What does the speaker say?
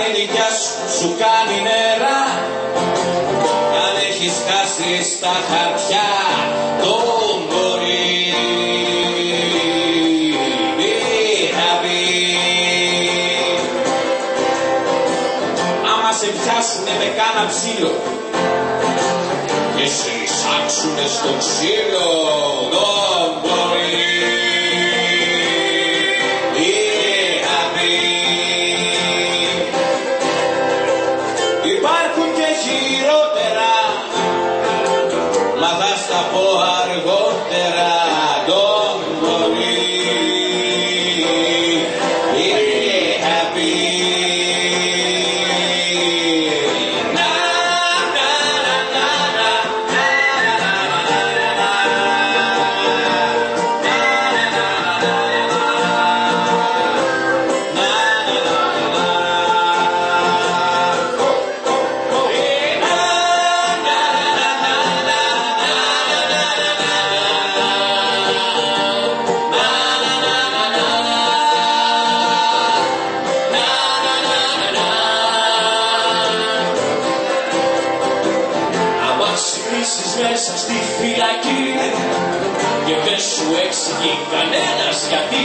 η δικιά σου κάνει νερά, κι αν έχεις χάσει στα χαρτιά το μπορεί. Άμα σε πιάσουνε με κάνα ψήλο και σε εισάξουνε στο ξύλο, δεν μπορεί. Υπάρχουν και χειρότερα, μα θα στα πω αργότερα, don't worry, be happy. Μέσα στη φυλακή και δεν σου εξηγεί κανένας γιατί.